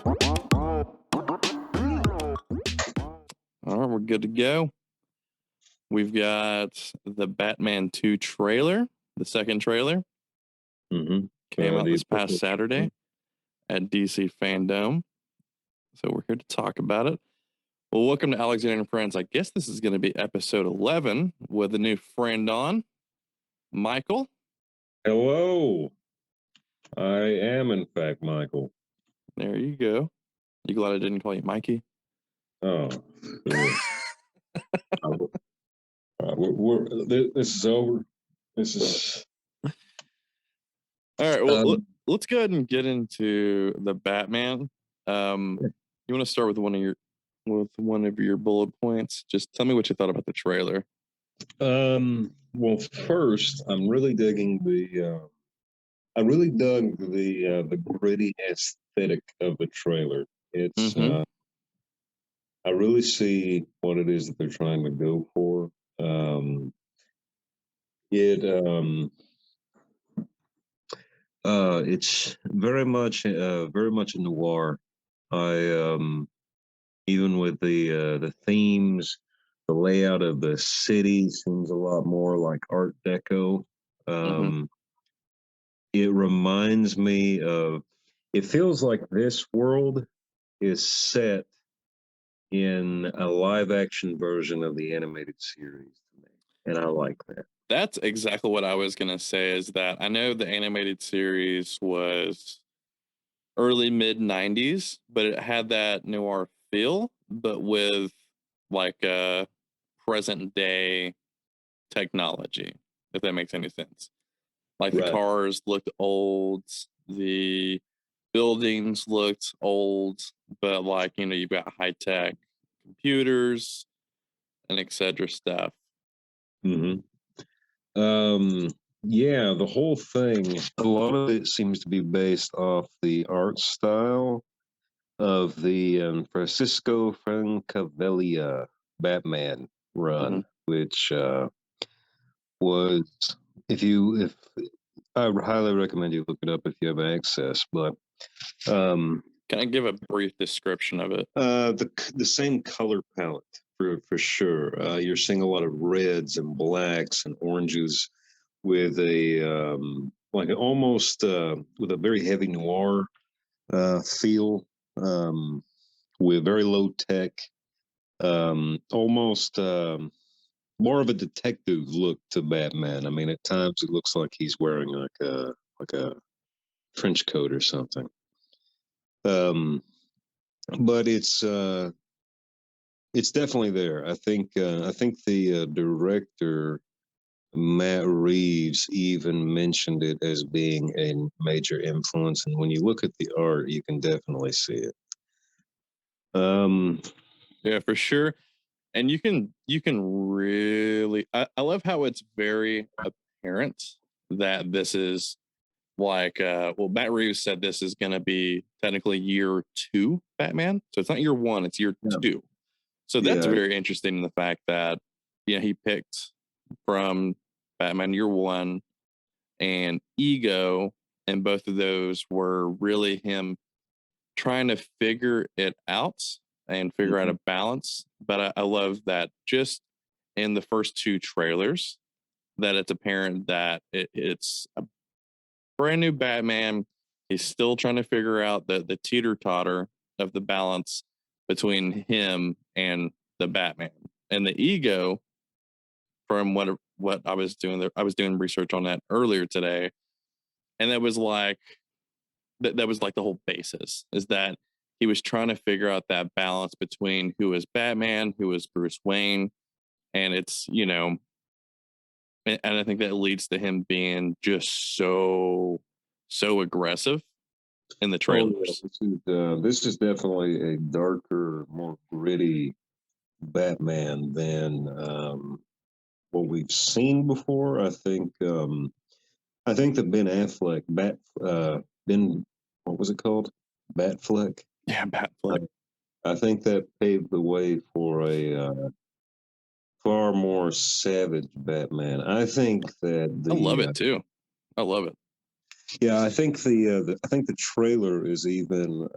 All right, we're good to go. We've got the Batman 2 trailer, the second trailer. Came out this past Saturday at DC Fandome. So we're here to talk about it. Well, welcome to Alexander and Friends. I guess this is going to be episode 11 with a new friend on, Michael. Hello. I am, in fact, Michael. There you go. You glad I didn't call you Mikey? Oh. This is over. This is... All right, well, let's go ahead and get into the Batman. You want to start with one of your bullet points? Just tell me what you thought about the trailer. Well, first, I'm really digging I really dug the gritty aesthetic of the trailer. It's I really see what it is that they're trying to go for. It's very much a noir. Even with the themes, the layout of the city seems a lot more like Art Deco. It reminds me of. It feels like this world is set in a live action version of the animated series to me, and I like that. That's exactly what I was going to say, is that I know the animated series was early mid 90s, but it had that noir feel, but with like a present day technology, if that makes any sense. Like the cars looked old, the buildings looked old, but like, you've got high tech computers and etc. stuff. Yeah, the whole thing, a lot of it seems to be based off the art style of the Francisco Francavilla Batman run, which was, if I would highly recommend you look it up if you have access, but can I give a brief description of it? The same color palette for sure. You're seeing a lot of reds and blacks and oranges with a like almost with a very heavy noir feel, with very low tech, almost more of a detective look to Batman. I mean, at times it looks like he's wearing like a trench coat or something. But it's definitely there. I think the director Matt Reeves even mentioned it as being a major influence, and when you look at the art, you can definitely see it. Yeah, for sure. And you can really, I love how it's very apparent that this is like, Matt Reeves said this is going to be technically year 2 Batman. So it's not year 1, it's year 2. So that's very interesting in the fact that, he picked from Batman year 1 and Ego, and both of those were really him trying to figure it out and figure out a balance. But I love that just in the first 2 trailers that it's apparent that it's a brand new Batman. He's still trying to figure out the teeter-totter of the balance between him and the Batman. And the Ego, from what I was doing, I was doing research on that earlier today, and that was like the whole basis, is that he was trying to figure out that balance between who is Batman, who is Bruce Wayne, and it's, and I think that leads to him being just so aggressive in the trailers. This is definitely a darker, more gritty Batman than what we've seen before. I think that Ben Affleck, what was it called? Batfleck? Yeah, Batfleck. I think that paved the way for a far more savage Batman. I think that I love it too. I love it. Yeah, I think the trailer is even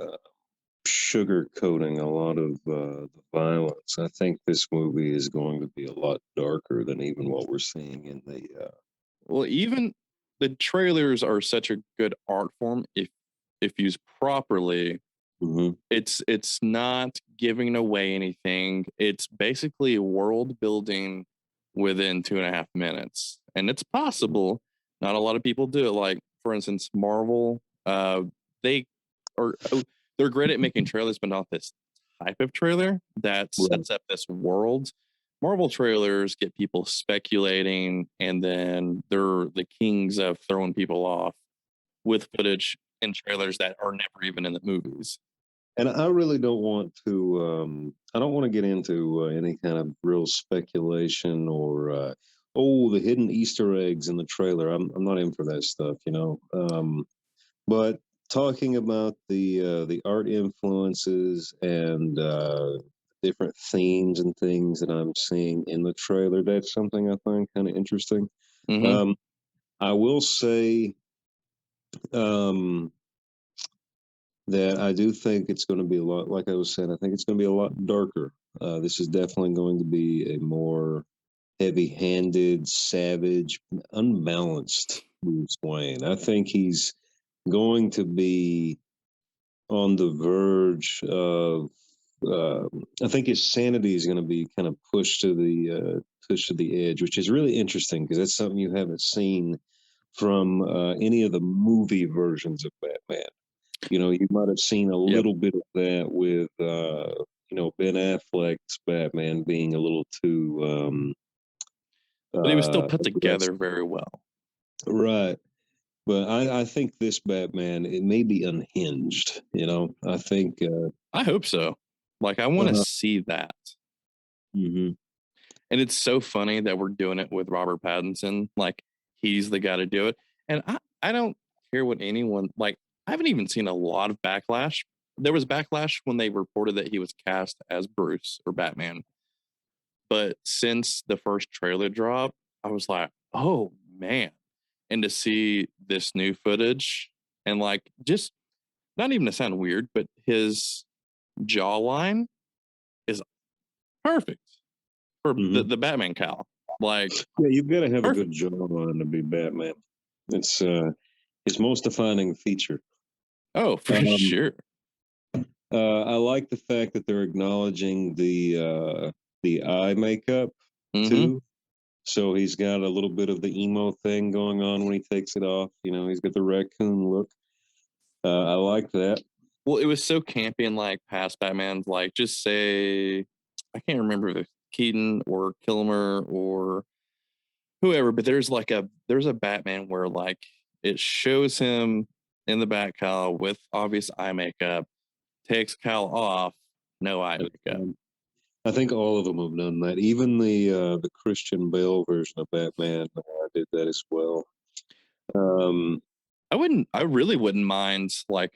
sugarcoating a lot of the violence. I think this movie is going to be a lot darker than even what we're seeing in the. Well, even the trailers are such a good art form if used properly. Mhm. It's not giving away anything. It's basically world building within 2.5 minutes, and it's possible. Not a lot of people do it. Like for instance, Marvel, they are they're great at making trailers, but not this type of trailer that Right. sets up this world. Marvel trailers get people speculating, and then they're the kings of throwing people off with footage in trailers that are never even in the movies. And I really don't want to. I don't want to get into any kind of real speculation or oh, the hidden Easter eggs in the trailer. I'm not in for that stuff, you know. But talking about the art influences and different themes and things that I'm seeing in the trailer, that's something I find kind of interesting. Mm-hmm. Um, I will say um, that I do think it's going to be a lot, like I was saying, I think it's going to be a lot darker. This is definitely going to be a more heavy-handed, savage, unbalanced Bruce Wayne. I think he's going to be on the verge of. I think his sanity is going to be kind of pushed to the edge, which is really interesting because that's something you haven't seen from any of the movie versions of Batman. You know, you might have seen a Yep. little bit of that with Ben Affleck's Batman being a little too But he was still put together aggressive. very well. Right. But I think this Batman, it may be unhinged. You know, I think. I hope so. Like I want to Uh, see that. mhm. And it's so funny that we're doing it with Robert Pattinson. Like he's the guy to do it. And I don't care what anyone like. I haven't even seen a lot of backlash. There was backlash when they reported that he was cast as Bruce or Batman. But since the first trailer drop, I was like, oh man. And to see this new footage and like just not even to sound weird, but his jawline is perfect for Mhm. the Batman cowl. Like Yeah, you've got to have a good perfect. jawline to be Batman. It's his most defining feature. Oh, for Um, sure. I like the fact that they're acknowledging the eye makeup Mm-hmm. too. So he's got a little bit of the emo thing going on when he takes it off. You know, he's got the raccoon look. I like that. Well, it was so campy and like past Batman's like just say I can't remember if it's Keaton or Kilmer or whoever, but there's a Batman where like it shows him in the bat cowl with obvious eye makeup, takes cowl off, no eye makeup. Um, I think all of them have done that. Even the Christian Bale version of Batman did that as well. Um, I really wouldn't mind like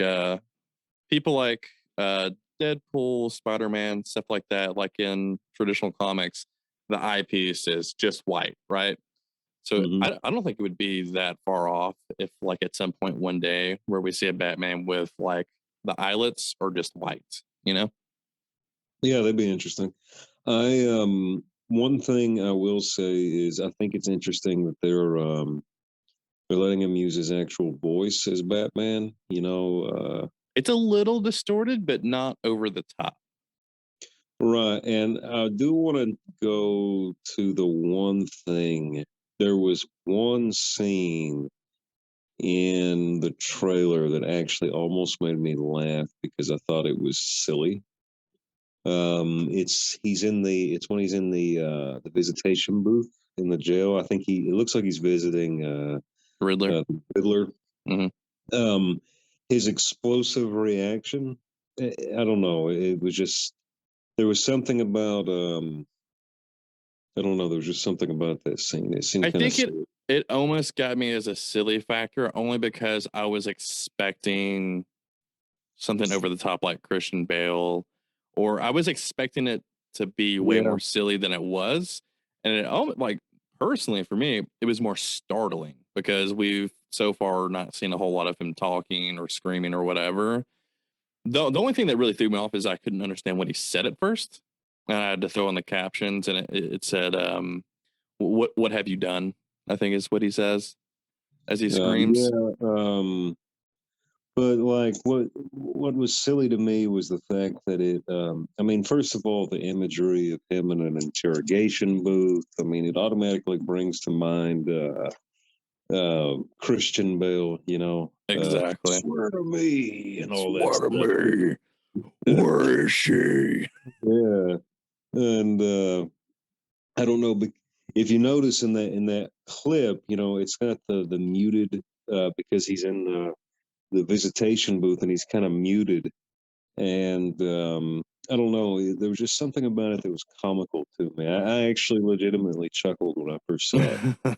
people like Deadpool, Spider-Man, stuff like that, like in traditional comics, the eyepiece is just white, right? So mhm. I don't think it would be that far off if like at some point one day where we see a Batman with like the eyelets are just white, you know? Yeah, that'd be interesting. I One thing I will say is I think it's interesting that they're letting him use his actual voice as Batman. You know, It's a little distorted, but not over the top. right? And I do want to go to the one thing. There was one scene in the trailer that actually almost made me laugh because I thought it was silly. It's when he's in the visitation booth in the jail. I think it looks like he's visiting Riddler. the Riddler. Mm-hmm. Um, his explosive reaction, I don't know. It was just there was something about I don't know. There was just something about that scene. It seemed I kind of think silly. it almost got me as a silly factor only because I was expecting something over the top like Christian Bale, or I was expecting it to be way Yeah, more silly than it was. And it almost like personally for me, it was more startling because we've so far not seen a whole lot of him talking or screaming or whatever. The only thing that really threw me off is I couldn't understand what he said at first, and I had to throw in the captions, and it said, "What have you done?" I think is what he says as he screams. Yeah, but like what was silly to me was the fact that it. I mean, first of all, the imagery of him in an interrogation booth. I mean, it automatically brings to mind Christian Bale. Exactly. Swear to me and all that Swear to stuff. me, where is she? Yeah, and I don't know, but if you notice in that clip, it's got the muted because he's in the visitation booth and he's kind of muted, and I don't know, there was just something about it that was comical to me. I actually legitimately chuckled when I first saw it.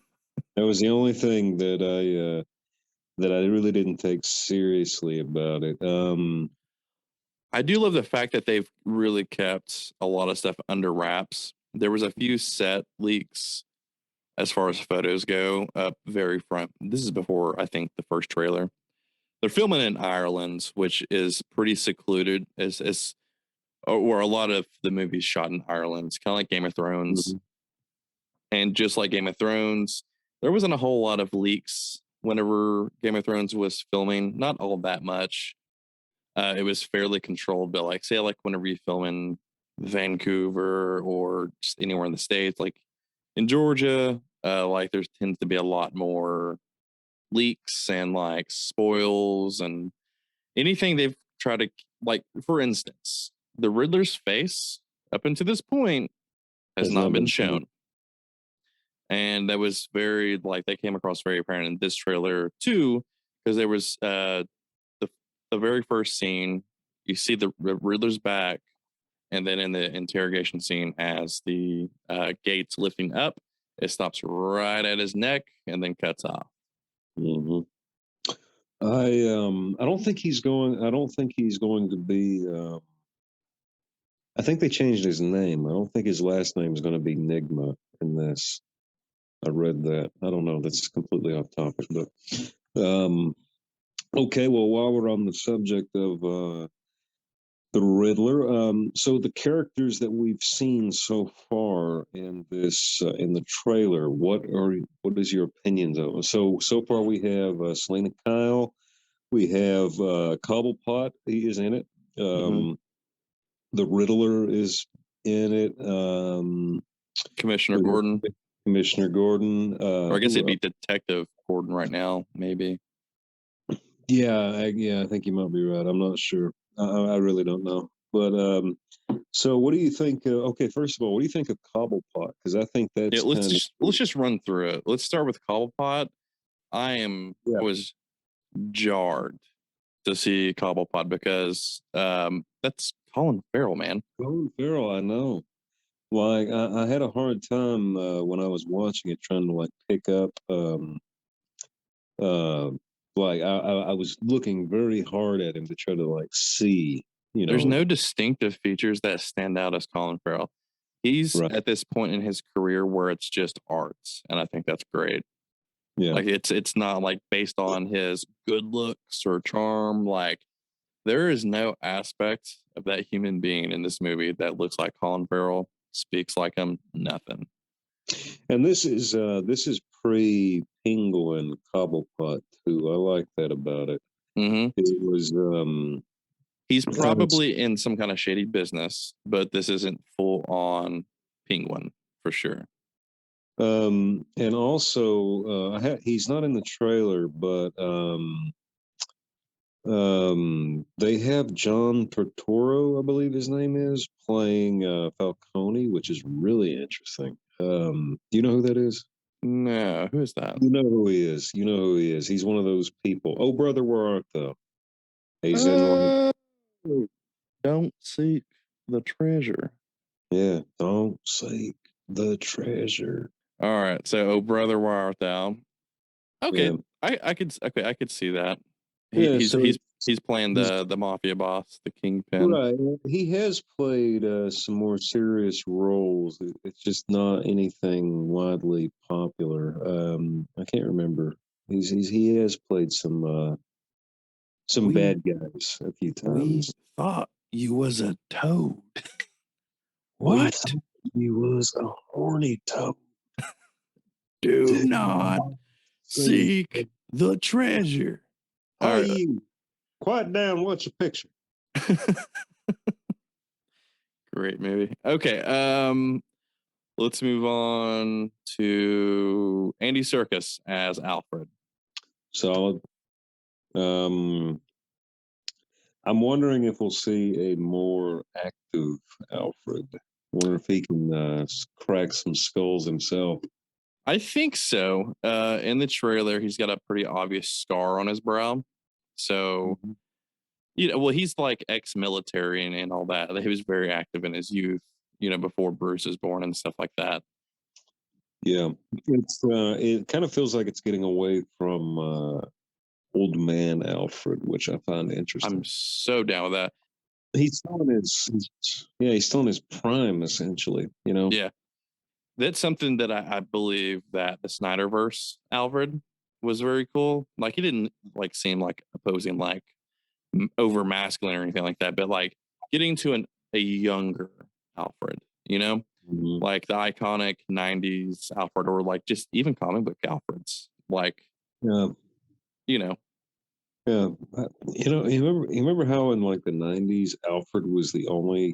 That was the only thing that I really didn't take seriously about it. I do love the fact that they've really kept a lot of stuff under wraps. There was a few set leaks as far as photos go up very front. This is before I think the first trailer. They're filming in Ireland, which is pretty secluded, as or a lot of the movies shot in Ireland. It's kind of like Game of Thrones, Mhm. and just like Game of Thrones, there wasn't a whole lot of leaks whenever Game of Thrones was filming. Not all that much. It was fairly controlled, but like say like whenever you film in Vancouver or just anywhere in the states, like in Georgia, like there tends to be a lot more leaks and like spoils and anything they've tried to, like, for instance, the Riddler's face up until this point has Has not not been been shown. shown. And that was very, like, they came across very apparent in this trailer too, because there was the the very first scene, you see the Riddler's back, and then in the interrogation scene, as the gates lifting up, it stops right at his neck and then cuts off. Hmm. I don't think he's going. I don't think he's going to be. I think they changed his name. I don't think his last name is going to be Nigma in this. I read that. I don't know. That's completely off topic, but okay. Well, while we're on the subject of the Riddler, so the characters that we've seen so far in this in the trailer, what is your opinions of them? So far we have Selena Kyle, we have Cobblepot. He is in it. Mm-hmm. The Riddler is in it. Commissioner Gordon, Commissioner Gordon. or I guess it'd Who? be Detective Gordon right now, maybe. Yeah, I think you might be right. I'm not sure. I really don't know. But so what do you think? Okay, first of all, what do you think of Cobblepot? Because I think Yeah, that's kind of let's just run through it. Let's start with Cobblepot. yeah. I was jarred to see Cobblepot because that's Colin Farrell, man. Colin Farrell, I know. Like I had a hard time when I was watching it, trying to like pick up. Uh, like I was looking very hard at him to try to like see, you There's know, no distinctive features that stand out as Colin Farrell. He's right? at this point in his career where it's just arts, and I think that's great. Yeah. Like it's not like based on his good looks or charm. Like there is no aspect of that human being in this movie that looks like Colin Farrell, speaks like him, nothing. And this is pre Penguin Cobblepot too. I like that about it. Mm-hmm. It was He's it's, probably in some kind of shady business, but this isn't full on Penguin for sure. and also he's not in the trailer, but they have John Turturro, I believe his name is, playing Falcone, which is really interesting. Do you know who that is? No, who is that? You know who he is. You know who he is. He's one of those people. Oh, brother, where art thou? He's in like, Oh, don't seek the treasure. yeah, don't seek the treasure. All right, so oh brother, where art thou? Okay, Yeah, I could see that. He, yeah. he's So he's he's playing he's the mafia boss, the kingpin. right. He has played some more serious roles. It's just not anything widely popular. I can't remember. He has played some. some We bad guys a few we times. thought you was a toad. We What? thought he was a horny toad. Do Did not not see. seek the treasure. Hi, All right. you. Quiet down. What's your picture? Great movie. Okay. Let's move on to Andy Serkis as Alfred. Solid. I'm wondering if we'll see a more active Alfred. Wonder if he can crack some skulls himself. I think so. In the trailer, he's got a pretty obvious scar on his brow. So, well, he's like ex-military and all that. He was very active in his youth, before Bruce was born and stuff like that. Yeah, it kind of feels like it's getting away from old man Alfred, which I find interesting. I'm so down with that. He's still in he's still in his prime essentially. Yeah, that's something that I believe that the Snyderverse Alfred was very cool. Like he didn't like seem like opposing like over masculine or anything like that, but like getting to a younger Alfred, Mhm. like the iconic 90s Alfred or like just even comic book Alfreds, like, Yeah, you know, yeah. You remember how in like the '90s Alfred was the only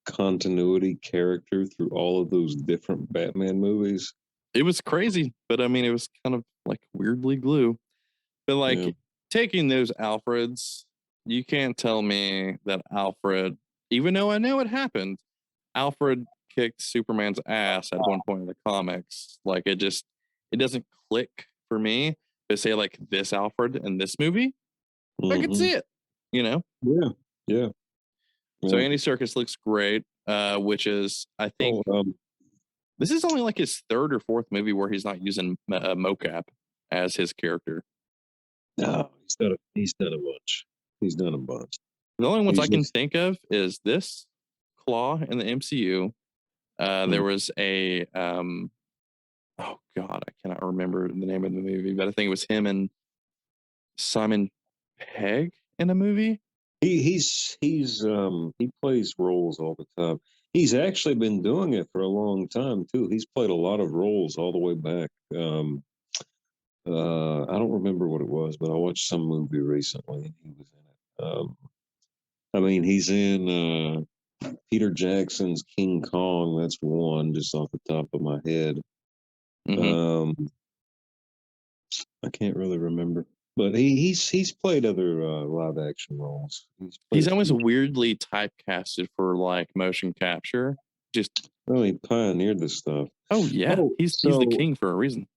continuity character through all of those different Batman movies? it was crazy, but I mean, it was kind of like weirdly glue. But Yeah. like taking those Alfreds, you can't tell me that Alfred, even though I know it happened, Alfred kicked Superman's ass at one point in the comics. Like it doesn't click for me. But say like this Alfred in this movie, I could Hmm. see it, you know? Yeah. Yeah. So Yeah. Andy Serkis looks great, which is, I think, Oh, this is only like his third or fourth movie where he's not using mocap as his character. no, he's done a bunch. He's done a bunch. The only ones I He's can just think of is this Claw in the MCU. There was oh God, I cannot remember the name of the movie, but I think it was him and Simon Pegg in a movie. he plays roles all the time. He's actually been doing it for a long time too. He's played a lot of roles all the way back. I don't remember what it was, but I watched some movie recently and he was in it. I mean, he's in Peter Jackson's King Kong. That's one just off the top of my head. Mm-hmm. Um, I can't really remember, but he's played other live action roles. He's played He's a always few. weirdly typecasted for like motion capture. Just Oh, he pioneered this stuff. oh yeah, Oh, he's the king for a reason.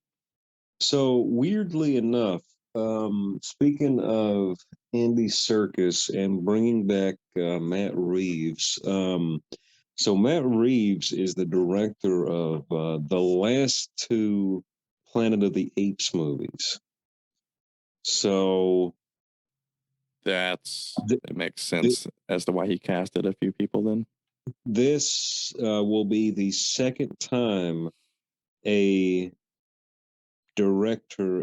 so weirdly enough, speaking of Andy Serkis and bringing back Matt Reeves, so Matt Reeves is the director of the last two Planet of the Apes movies. So th- It makes th- sense as to why he casted a few people then. this will be the second time a director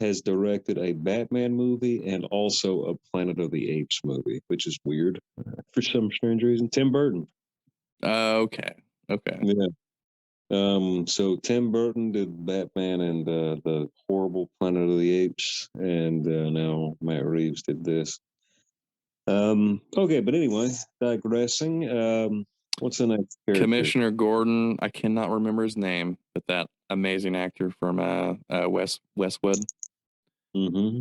has directed a Batman movie and also a Planet of the Apes movie, which is weird for some strange reason. Tim Burton. Okay. Yeah. So Tim Burton did Batman and the horrible Planet of the Apes, and now Matt Reeves did this. Okay, but anyway, digressing. What's the next character? Commissioner Gordon, I cannot remember his name, but that amazing actor from Westwood. Mm-hmm.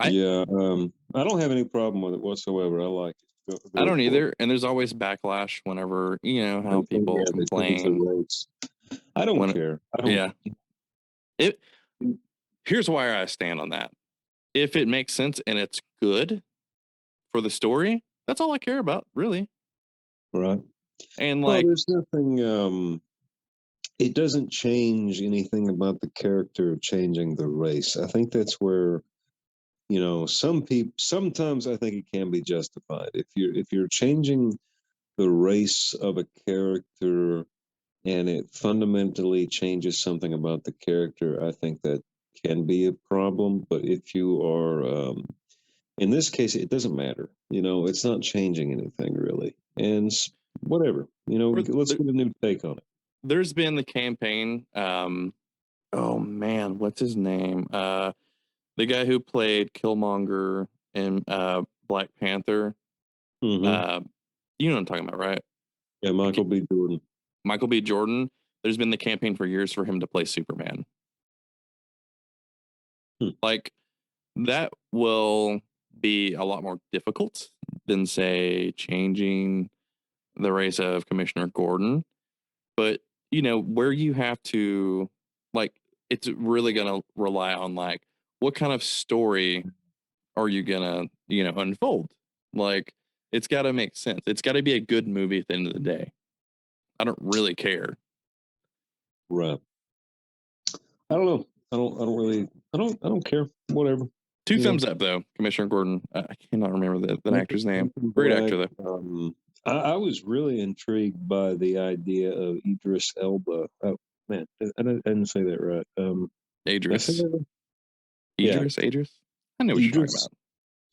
I Yeah, I don't have any problem with it whatsoever. I like it. I Go don't for it. either, and there's always backlash whenever how people Yeah, they think it's a complain race. I don't when care. I don't. yeah. It Here's why I stand on that. If it makes sense and it's good for the story, that's all I care about, really. Right. And Well, like there's nothing. It doesn't change anything about the character changing the race. I think that's where some people. Sometimes I think it can be justified if you're changing the race of a character and it fundamentally changes something about the character. I think that can be a problem. But if you are, in this case, it doesn't matter. It's not changing anything really. And whatever, Or let's get a new take on it. there's been the campaign. Oh man, what's his name? The guy who played Killmonger in Black Panther. Hmm. Uh, you know what I'm talking about, right? Yeah, Michael B. Jordan. Michael B. Jordan. There's been the campaign for years for him to play Superman. Hmm. Like that will be a lot more difficult than say changing the race of Commissioner Gordon. But where you have to like it's really gonna rely on like what kind of story are you gonna, unfold? Like it's gotta make sense. It's gotta be a good movie at the end of the day. I don't really care. Right. I don't know. I don't really. I don't care. Whatever. Two You know. thumbs up though, Commissioner Gordon. I cannot remember that actor's name. Lincoln Great Black. actor though. I was really intrigued by the idea of Idris Elba. Oh man, I didn't say that right. Did I say Idris. that right? Yeah, Idris. I know what you're talking Idris. about.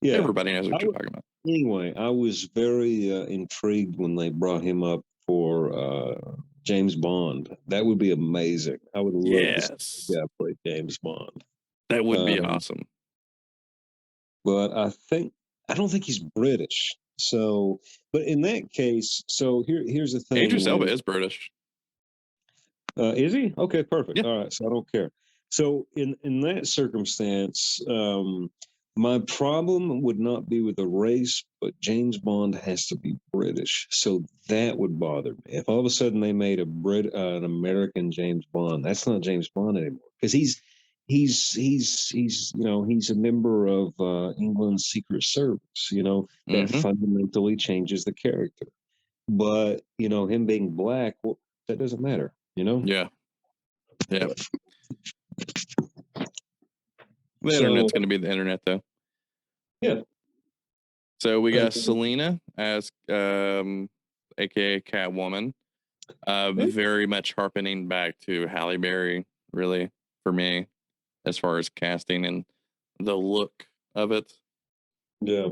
Yeah. Everybody knows what you're talking about. Anyway, I was very intrigued when they brought him up for James Bond. That would be amazing. I would love to see the Yes. guy play James Bond. That would be Um, awesome. but I don't think he's British. So, but in that case, so here's the thing, Idris Elba Lance. is British. Is he? Okay, perfect. Yeah. All right, so I don't care. So in that circumstance, my problem would not be with the race, but James Bond has to be British. So that would bother me. If all of a sudden they made an American James Bond, that's not James Bond anymore because he's a member of England's Secret Service. That Mm-hmm. fundamentally changes the character. But him being black, well, that doesn't matter. Yeah. Yeah. The So internet's going to be the internet, though. yeah, So we got um, Selena as, aka Catwoman. Very much harkening back to Halle Berry, really, for me, as far as casting and the look of it. yeah.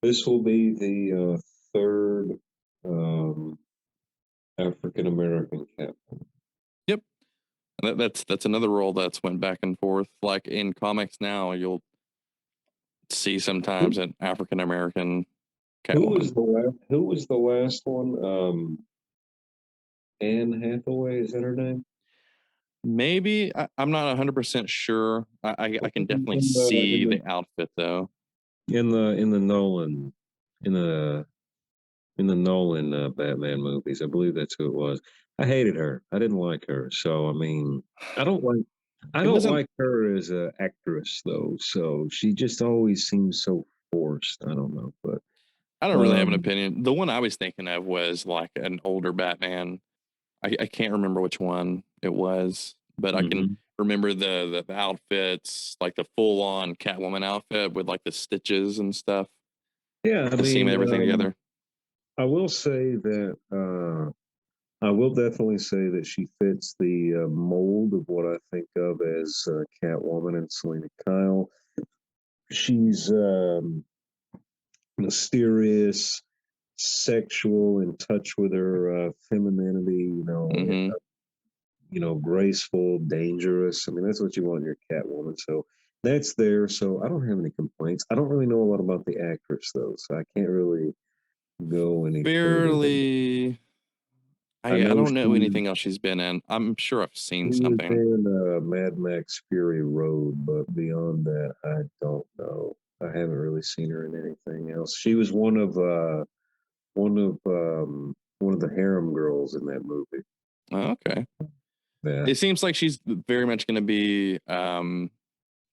This will be the third um, African American cat. Yep. That's another role that's went back and forth. Like in comics now, you'll see sometimes Who, an African American who was Catwoman. the last? Who was the last one? Anne Hathaway, is that her name? Maybe I'm not 100% sure. I can definitely In the in see the the outfit though. in the Nolan in the in the Nolan Batman movies. I believe that's who it was. I hated her. I didn't like her. So I mean, I don't like I It don't wasn't. like her as an actress though. So she just always seems so forced. I don't know, but I don't really have an um, opinion. The one I was thinking of was like an older Batman. I can't remember which one it was, but I can mhm. remember the outfits, like the full on Catwoman outfit with like the stitches and stuff, Yeah, I the seam and mean, everything together. I will say that I will definitely say that she fits the mold of what I think of as Catwoman and Selena Kyle. She's mysterious, sexual, in touch with her femininity. Mm-hmm. Graceful, dangerous. I mean, that's what you want in your Catwoman. So that's there. So I don't have any complaints. I don't really know a lot about the actress though, so I can't really go any further than that. Fairly. I I know don't know anything else she's been in. I'm sure I've she seen was something. in Mad Max Fury Road, but beyond that, I don't know. I haven't really seen her in anything else. She was one of the harem girls in that movie. Oh, okay. Yeah. It seems like she's very much going to be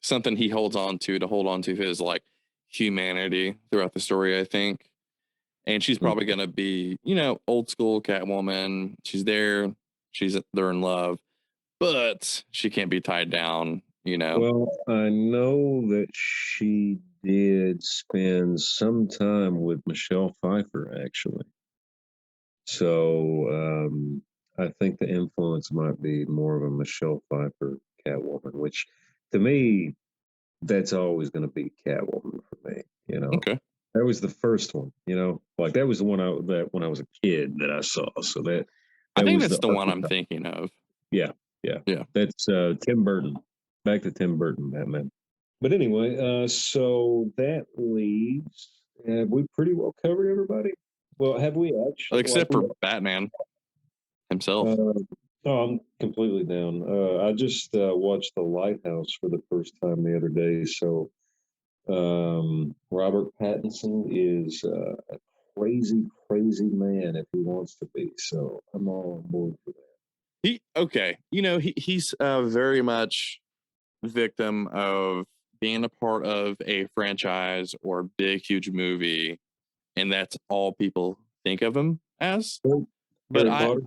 something he holds on to hold on to his like humanity throughout the story, I think. And she's probably Mhm. going to be, old school Catwoman. She's there. They're in love, but she can't be tied down. Well, I know that she did spend some time with Michelle Pfeiffer, actually. So I think the influence might be more of a Michelle Pfeiffer Catwoman, which to me, that's always going to be Catwoman for me. Okay. That was the first one. Like that was the one that when I was a kid that I saw. So that I that think was that's the the one I'm archetype. thinking of. Yeah, yeah. Yeah. That's Tim Burton. Back to Tim Burton Batman. But anyway, so that leaves. Have we pretty well covered everybody? Well, have we actually? Like Except for Batman himself. Uh, no, I'm completely down. I just watched The Lighthouse for the first time the other day. So Robert Pattinson is a crazy, crazy man if he wants to be. So I'm all on board for that. He's very much victim of being a part of a franchise or big, huge movie, and that's all people think of him as. Well, But Harry Potter,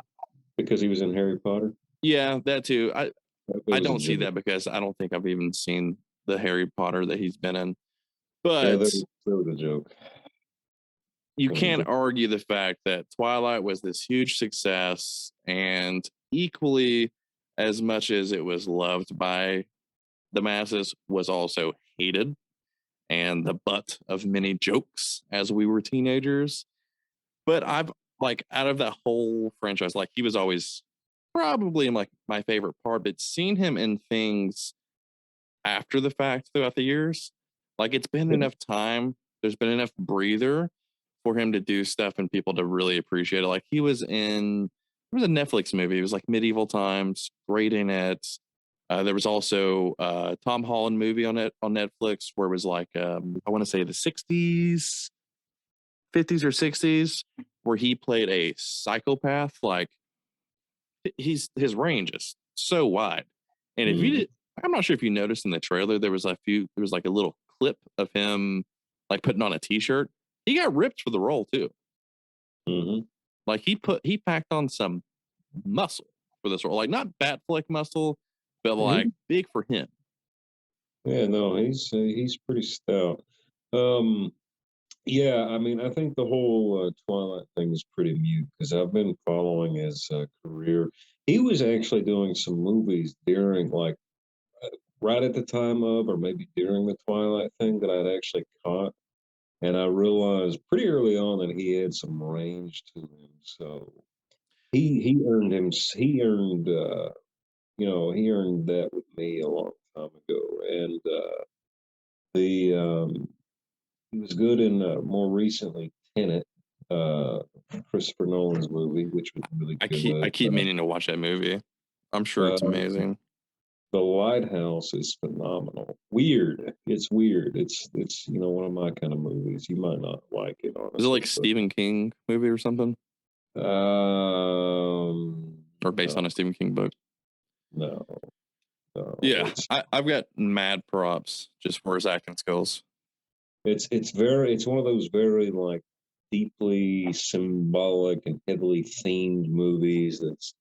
because he was in Harry Potter. yeah, that too. It I was a don't see joke. that because I don't think I've even seen the Harry Potter that he's been in. Yeah, But that was a joke. you That was a can't joke. argue the fact that Twilight was this huge success, and equally as much as it was loved by the masses, was also hated and the butt of many jokes as we were teenagers. But I've like out of that whole franchise, like he was always probably like my favorite part, but seeing him in things after the fact throughout the years, like it's been Yeah. enough time, there's been enough breather for him to do stuff and people to really appreciate it. Like he was in there was a Netflix movie, it was like medieval times, great in it. There was also Tom Holland movie on Netflix where it was like I want to say the 60s, 50s or 60s, where he played a psychopath. Like his range is so wide. And if you Mhm. did, I'm not sure if you noticed in the trailer, there was like a little clip of him like putting on a t-shirt. He got ripped for the role too. Mhm. Like he packed on some muscle for this role. Like not Batfleck muscle, but like He, big for him. yeah, no, he's pretty stout. Um, Yeah, I mean, I think the whole Twilight thing is pretty mute because I've been following his career. He was actually doing some movies during, like, right at the time of, or maybe during the Twilight thing that I'd actually caught, and I realized pretty early on that he had some range to him. So he earned he earned that with me a long time ago, and the he was good in more recently Tenet, uh, Christopher Nolan's movie, which was really I good. keep meaning to watch that movie. I'm sure it's Uh, amazing. the Lighthouse is phenomenal. Weird. It's weird. It's one of my kind of movies. You might not like it Is it honestly, like but Stephen King movie or something? Or based no, on a Stephen King book? no, no. Yeah, I've got mad props just for his acting skills. It's one of those very like deeply symbolic and heavily themed movies that's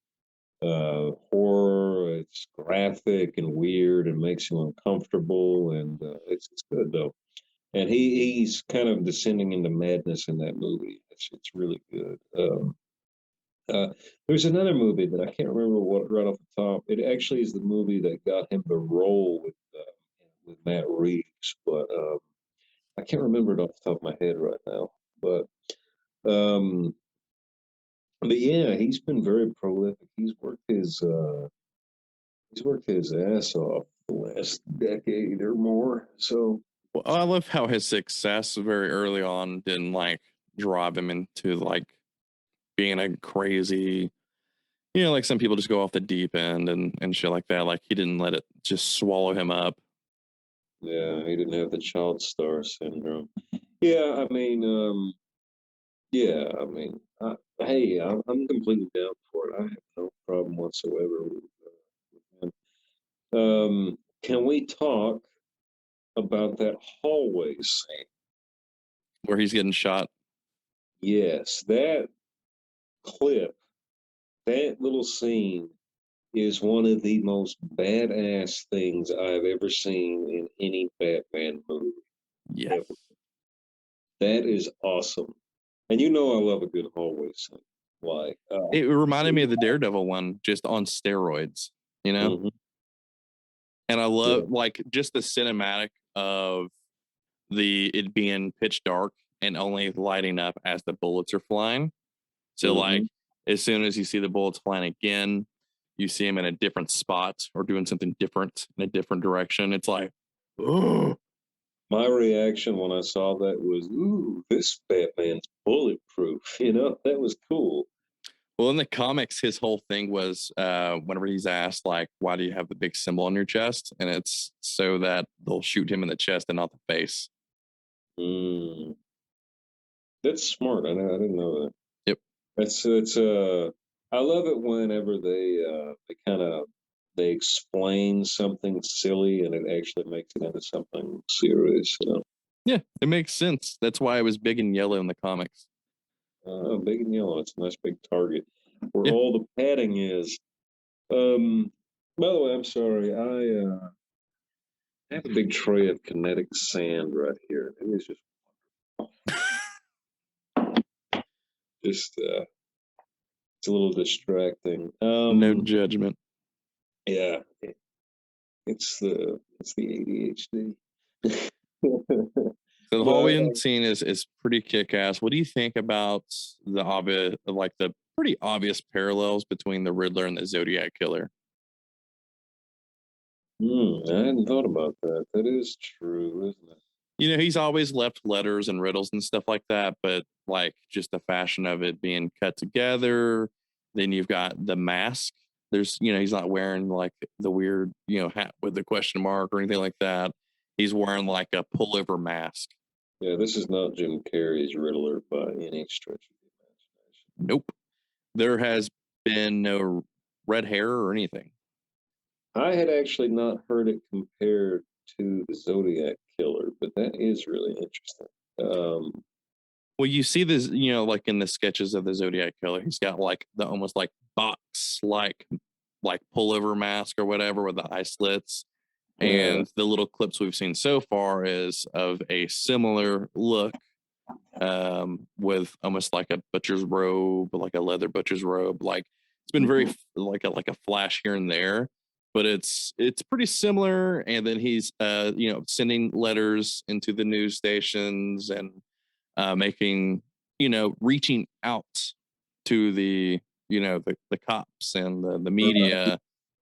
horror. It's graphic and weird and makes you uncomfortable, and it's good though. And he's kind of descending into madness in that movie. It's really good. Uh, there's another movie that I can't remember what right off the top. It actually is the movie that got him the role with Matt Reeves, but I can't remember it off the top of my head right now. Um, but yeah, he's been very prolific. He's worked his ass off the last decade or more. So Well, I love how his success very early on didn't like drive him into like being a crazy, like some people just go off the deep end and shit like that. Like he didn't let it just swallow him up. yeah, he didn't have the child star syndrome. Yeah, I mean, yeah, I mean, hey, I'm completely down for it. I have no problem whatsoever with him. Can we talk about that hallway scene? Where he's getting shot. Yes, that clip, that little scene is one of the most badass things I've ever seen in any Batman movie Yes. ever. That is awesome. And I love a good hallway scene. Like, It reminded me of the Daredevil one, just on steroids, you know? mhm. And I Yeah. love like just the cinematic of it being pitch dark and only lighting up as the bullets are flying. So like Hmm. as soon as you see the bullets flying again, you see them in a different spot or doing something different in a different direction. It's like, oh. My reaction when I saw that was, "Ooh, this Batman's bulletproof." That was cool. Well, in the comics, his whole thing was whenever he's asked, like, why do you have the big symbol on your chest? And it's so that they'll shoot him in the chest and not the face. Mm, that's smart. I didn't know that. Yep. It's. I love it whenever they kind of they explain something silly and it actually makes it into something serious. Yeah, it makes sense. That's why it was big and yellow in the comics. Big and yellow. It's a nice big target where Yeah. all the padding is. Um, by the way, I'm sorry. I have a big tray of kinetic sand right here. It is just it's a little distracting. No judgment. Yeah, it's the ADHD. So the but Halloween scene is pretty kick ass. What do you think about the obvious, like the pretty obvious parallels between the Riddler and the Zodiac Killer? I hadn't thought about that. That is true, isn't it? You know, he's always left letters and riddles and stuff like that, but like just the fashion of it being cut together. Then you've got the mask. There's, he's not wearing like the weird, hat with the question mark or anything like that. He's wearing like a pullover mask. Yeah, this is not Jim Carrey's Riddler by any stretch of the imagination. Nope. There has been no red hair or anything. I had actually not heard it compared to the Zodiac Killer, but that is really interesting. Um, Well, you see this, like in the sketches of the Zodiac Killer, he's got like the almost like box like pullover mask or whatever with the eye slits. yeah, And the little clips we've seen so far is of a similar look, with almost like a butcher's robe, like a leather butcher's robe. Like it's been very like a flash here and there, but it's pretty similar. And then he's sending letters into the news stations and making reaching out to the cops and the uh, media.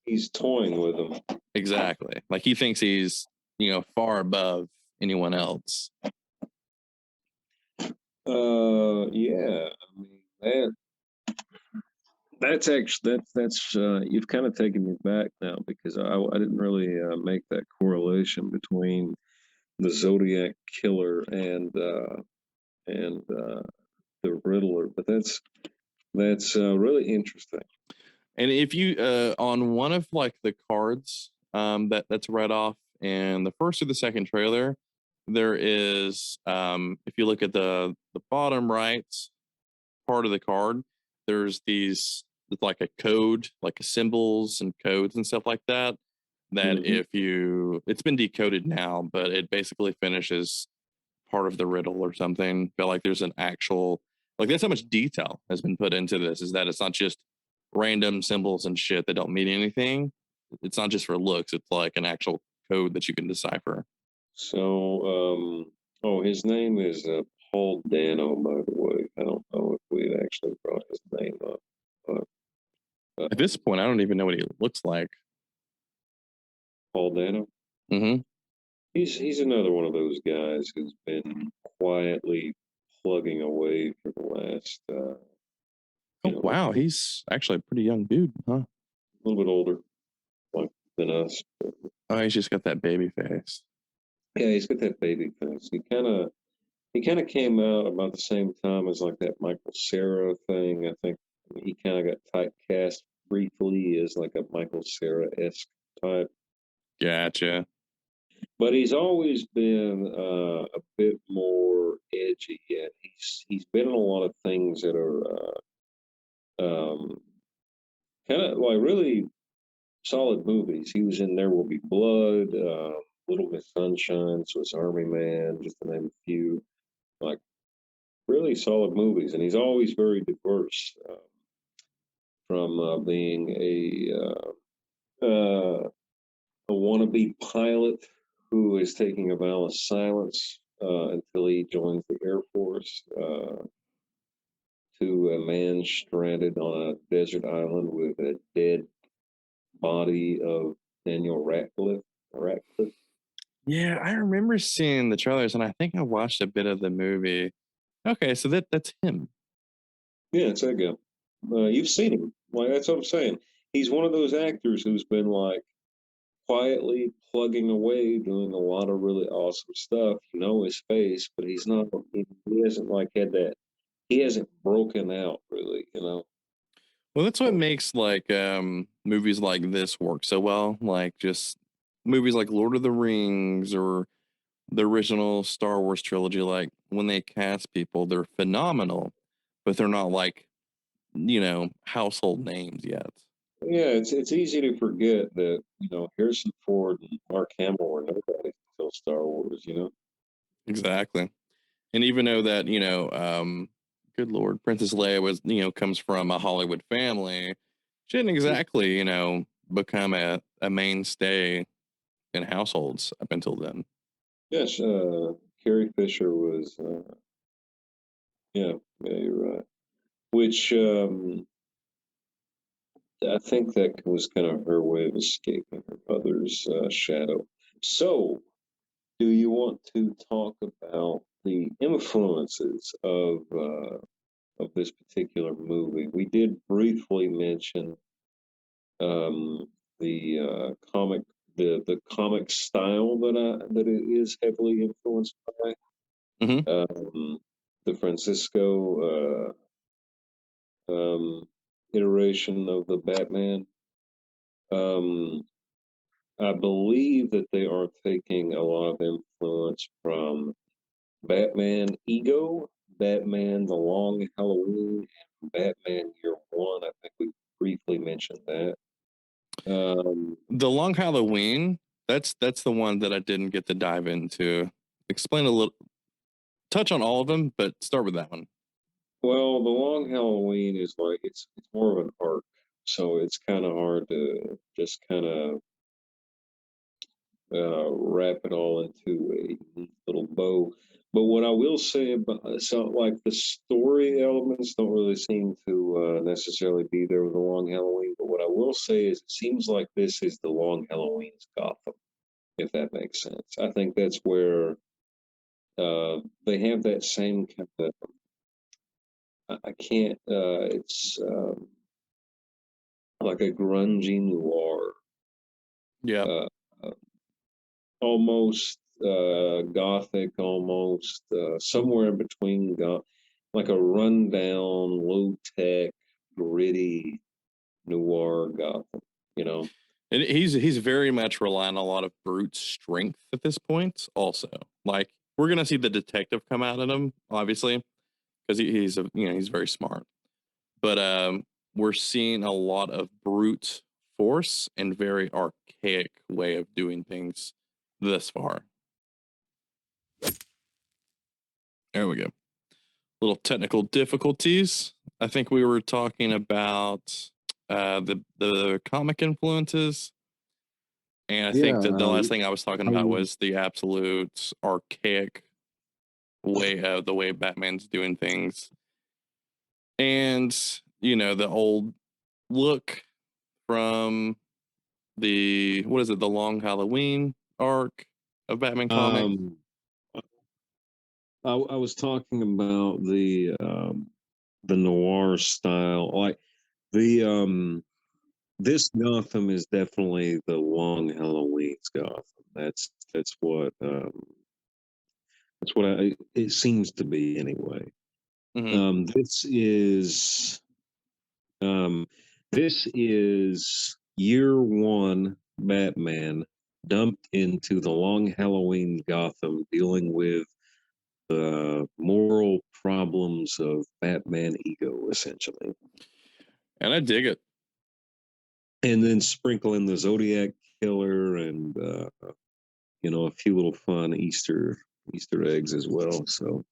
he's toying with them. Exactly. Like he thinks he's, far above anyone else. Yeah. I mean that's actually that's you've kind of taken me back now because I didn't really make that correlation between the Zodiac Killer and the Riddler, but that's really interesting. And if you on one of like the cards that's read off in the first or the second trailer, there is if you look at the bottom right part of the card, there's these it's like a code, like symbols and codes and stuff like that. That Hmm. if you, it's been decoded now, but it basically finishes part of the riddle or something. Feel like there's an actual, like that's how much detail has been put into this. Is that it's not just random symbols and shit that don't mean anything. It's not just for looks. It's like an actual code that you can decipher. Oh, his name is Paul Dano, by the way. I don't know if we actually brought his name up, but At this point, I don't even know what he looks like. Paul Dano. Mm-hmm. He's another one of those guys who's been quietly plugging away for the last, Oh wow, he's actually a pretty young dude, huh? a little bit older, like than us. Oh, he's just got that baby face. Yeah, he's got that baby face. He kind of came out about the same time as like that Michael Cera thing. I think he kind of got typecast briefly as like a Michael Cera esque type, Gotcha. but he's always been a bit more edgy. And he's been in a lot of things that are kind of like really solid movies. He was in There Will Be Blood, Little Miss Sunshine, Swiss Army Man, just to name a few. Like really solid movies, and he's always very diverse. From being a a wannabe pilot who is taking a vow of silence until he joins the Air Force, to a man stranded on a desert island with a dead body of Daniel Radcliffe. Radcliffe. Yeah, I remember seeing the trailers, and I think I watched a bit of the movie. Okay, so that's him. Yeah, it's that guy. You've seen him. Like that's what I'm saying. He's one of those actors who's been like quietly plugging away, doing a lot of really awesome stuff. You know his face, but he's not. He hasn't like had that. He hasn't broken out really. You know. Well, that's what makes like movies like this work so well. Like just movies like Lord of the Rings or the original Star Wars trilogy. Like when they cast people, they're phenomenal, but they're not like household names yet. Yeah, it's easy to forget that Harrison Ford and Mark Hamill were nobody until Star Wars. You know. Exactly. And even though that good lord, Princess Leia was comes from a Hollywood family, she didn't exactly become a mainstay in households up until then. Yes, Carrie Fisher was. Yeah, you're right. Which I think that was kind of her way of escaping her mother's shadow. So, do you want to talk about the influences of this particular movie? We did briefly mention the the comic style that it is heavily influenced by. Hmm. The Francisco iteration of the Batman. Um, I believe that they are taking a lot of influence from Batman Ego, Batman The Long Halloween, and Batman Year One. I think we briefly mentioned that. Um, The Long Halloween, that's the one that I didn't get to dive into. Explain a little, touch on all of them, but start with that one. well, The Long Halloween is like it's more of an arc, so it's kind of hard to just kind of wrap it all into a neat little bow. But what I will say about like the story elements don't really seem to necessarily be there with the Long Halloween. But what I will say is it seems like this is the Long Halloween's Gotham, if that makes sense. I think that's where they have that same kind of. I can't. It's like a grungy noir. Yeah. Uh, Almost gothic, almost somewhere in between, like a rundown, low tech, gritty noir Gotham. You know, And he's very much relying on a lot of brute strength at this point. Also, like we're gonna see the detective come out in him, obviously, because he's very smart. But we're seeing a lot of brute force and very archaic way of doing things thus far. There we go. Little technical difficulties. I think we were talking about the comic influences, and I yeah, think that the last thing I was talking I about was was the absolute archaic way of the way Batman's doing things, and the old look from the what is it, the Long Halloween arc of Batman comics. um, I was talking about the noir style, like the this Gotham is definitely the Long Halloween's Gotham. That's what it seems to be anyway. Hmm. Um, this is um, this is year one Batman dumped into the Long Halloween Gotham, dealing with the moral problems of Batman ego, essentially, And I dig it. and then sprinkle in the Zodiac killer and a few little fun Easter eggs as well. So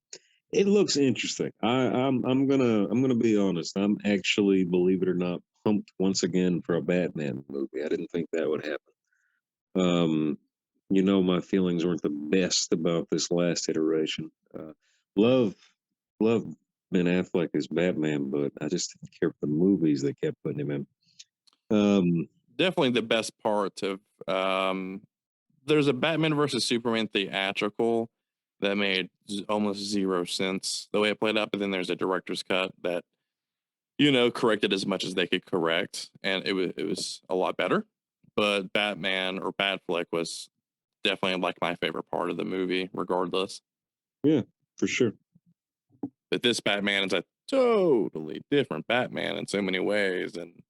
it looks interesting. I'm gonna be honest. I'm actually, believe it or not, pumped once again for a Batman movie. I didn't think that would happen. Um, my feelings weren't the best about this last iteration. Love, love Ben Affleck as Batman, but I just didn't care for the movies they kept putting him in. Definitely the best part of there's a Batman versus Superman theatrical that made almost zero sense the way it played out, but then there's a director's cut that corrected as much as they could correct, and it was a lot better. But Batman or Batfleck was definitely like my favorite part of the movie, regardless. Yeah, for sure. But this Batman is a totally different Batman in so many ways, and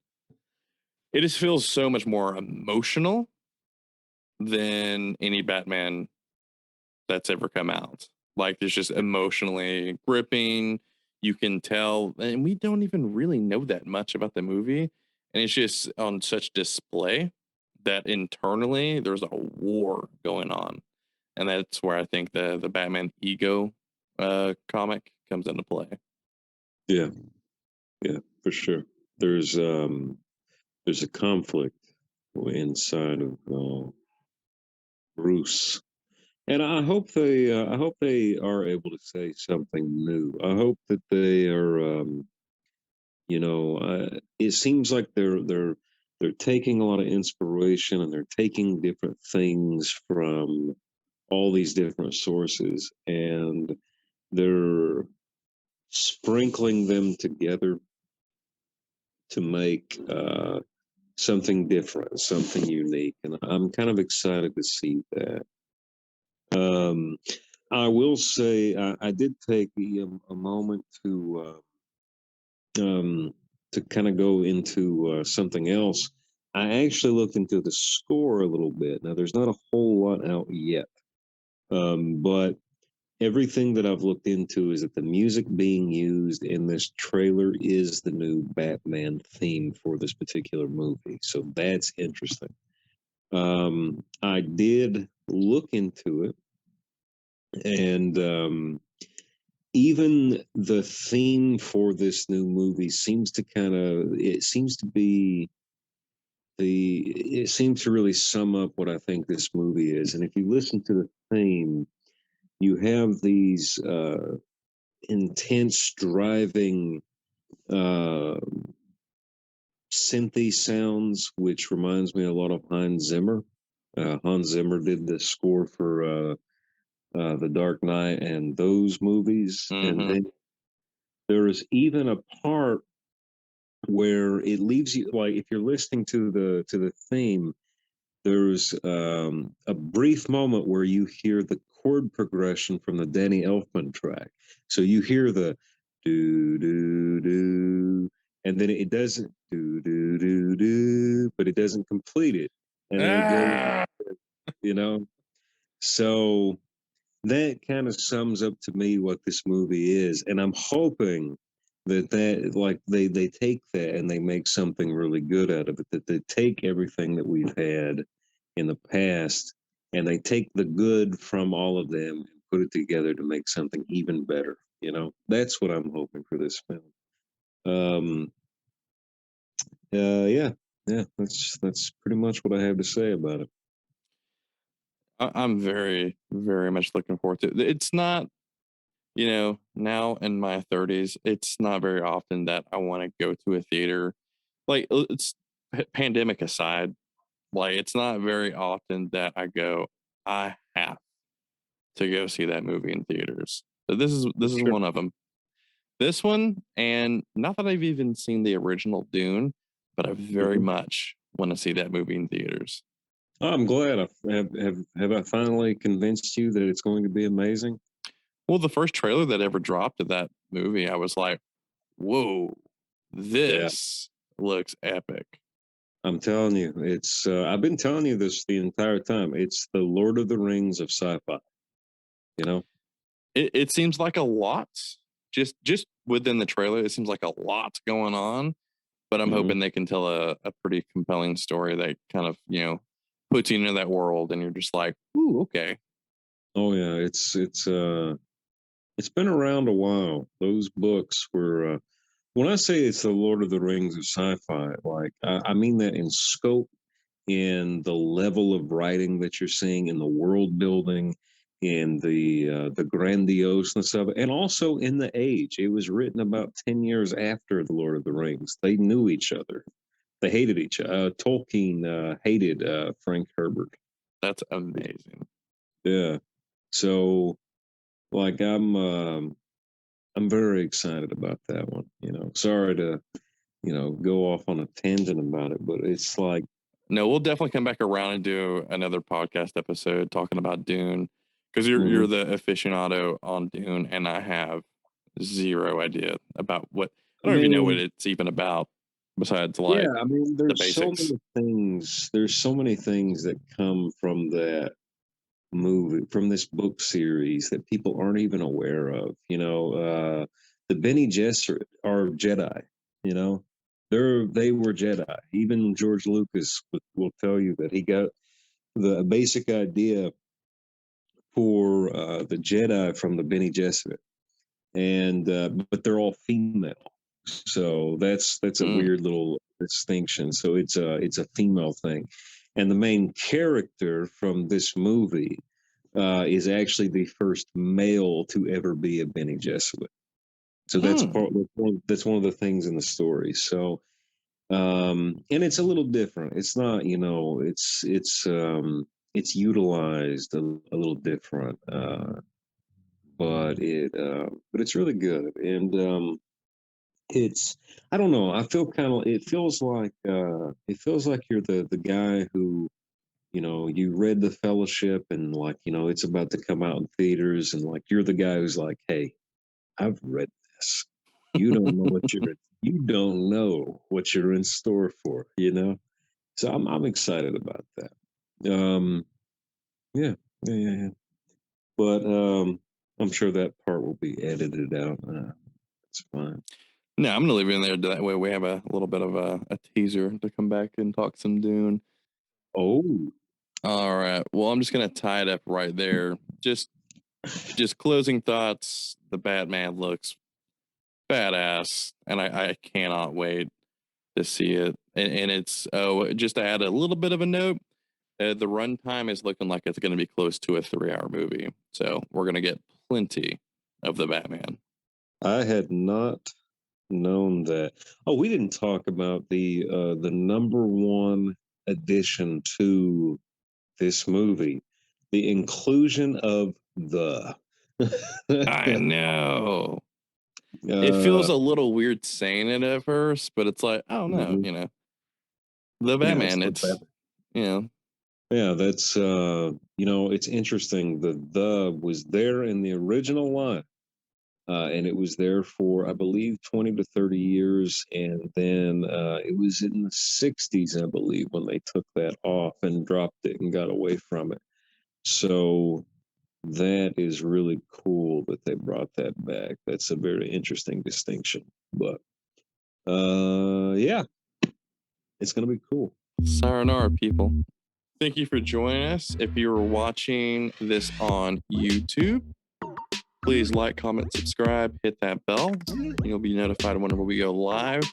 it just feels so much more emotional than any Batman that's ever come out. Like, it's just emotionally gripping. You can tell, and we don't even really know that much about the movie, and it's just on such display that internally there's a war going on, and that's where I think the Batman ego comic comes into play. Yeah, yeah, for sure. There's um, there's a conflict inside of Bruce, and I hope they are able to say something new. I hope that they are. It seems like they're taking a lot of inspiration and they're taking different things from all these different sources and they're sprinkling them together to make something different, something unique, and I'm kind of excited to see that. Um, I will say I did take a moment to kind of go into something else. I actually looked into the score a little bit. Now, there's not a whole lot out yet, but everything that I've looked into is that the music being used in this trailer is the new Batman theme for this particular movie. So that's interesting. I did look into it, and even the theme for this new movie seems to it seems to be it seems to really sum up what I think this movie is. And if you listen to the theme, you have these intense driving uh, synthy sounds, which reminds me a lot of Hans Zimmer. Hans Zimmer did the score for The Dark Knight and those movies. And Mm-hmm. then there is even a part where it leaves you like if you're listening to the theme, there's a brief moment where you hear the chord progression from the Danny Elfman track. So you hear the do do do, and then it doesn't do do do do, but it doesn't complete it, and then it goes, Ah! you know. So that kind of sums up to me what this movie is, and I'm hoping that like they take that and they make something really good out of it, that they take everything that we've had in the past and they take the good from all of them and put it together to make something even better. That's what I'm hoping for this film. um yeah, yeah, that's pretty much what I have to say about it. I'm very, very much looking forward to it. It's not, now in my 30s, it's not very often that I want to go to a theater. Like, it's pandemic aside, like, it's not very often that I go, I have to go see that movie in theaters. So this is Sure. one of them. This one, and not that I've even seen the original Dune, but I very Mhm. much want to see that movie in theaters. I'm glad have I finally convinced you that it's going to be amazing. Well, the first trailer that ever dropped of that movie, I was like, whoa, Yeah, this looks epic. I'm telling you, it's. I've been telling you this the entire time. It's the Lord of the Rings of sci-fi. You know. It seems like a lot, just within the trailer. It seems like a lot going on, but I'm Hmm. hoping they can tell a pretty compelling story that kind of puts you into that world, and you're just like, ooh, okay. Oh yeah, it's been around a while. Those books were. When I say it's the Lord of the Rings of sci-fi, like I mean that in scope in the level of writing that you're seeing, in the world building, in the grandioseness of it, and also in the age. It was written about 10 years after the Lord of the Rings. They knew each other. They hated each other. Tolkien hated Frank Herbert. That's amazing. Yeah. So, like, I'm very excited about that one. Sorry to go off on a tangent about it, but it's like, no, we'll definitely come back around and do another podcast episode talking about Dune, because you're the aficionado on Dune, and I have zero idea about what. I I don't even know what mean, it's even about, besides yeah, like I mean, the there's so basics. many things. There's so many things that come from that movie, from this book series, that people aren't even aware of. The Bene Gesserit are Jedi. You know, they were Jedi. Even George Lucas will tell you that he got the basic idea for the Jedi from the Bene Gesserit, and but they're all female. So that's a Mm. weird little distinction. So it's a female thing, and the main character from this movie is actually the first male to ever be a Bene Gesserit. So Mm. that's one of the things in the story. So and it's a little different. It's not, it's utilized a little different, but it's really good. And it's I don't know. I feel kind of it feels like you're the guy who, you read The Fellowship, and, like, it's about to come out in theaters, and, like, you're the guy who's like, hey, I've read this. You don't know what you're in store for. So I'm excited about that. Yeah, yeah, yeah, yeah. But I'm sure that part will be edited out. It's fine. No, I'm gonna leave it in there. That way, we have a little bit of a teaser to come back and talk some Dune. Oh, All right. Well, I'm just gonna tie it up right there. Just closing thoughts. The Batman looks badass, and I cannot wait to see it. And it's just to add a little bit of a note. The runtime is looking like it's going to be close to a 3 hour movie, so we're going to get plenty of the Batman. I had not known that. Oh, we didn't talk about the number one addition to this movie, the inclusion of the. I know. It feels uh, a little weird saying it at first, but it's like, I don't know, mhm. the Yeah, it's Batman. the It's Batman. you know, Yeah, that's it's interesting. The was there in the original line, and it was there for, I believe, 20 to 30 years, and then it was in the 60s, I believe, when they took that off and dropped it and got away from it. So that is really cool that they brought that back. That's a very interesting distinction. But yeah, it's gonna be cool. sayonara, people. Thank you for joining us. If you are watching this on YouTube, please like, comment, subscribe, hit that bell. You'll be notified whenever we go live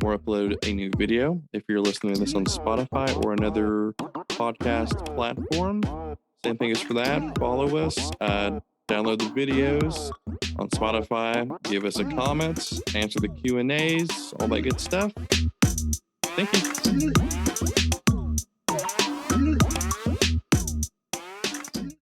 or upload a new video. If you're listening to this on Spotify or another podcast platform, same thing as for that. Follow us, download the videos on Spotify, give us a comment, answer the Q&As, all that good stuff. Thank you.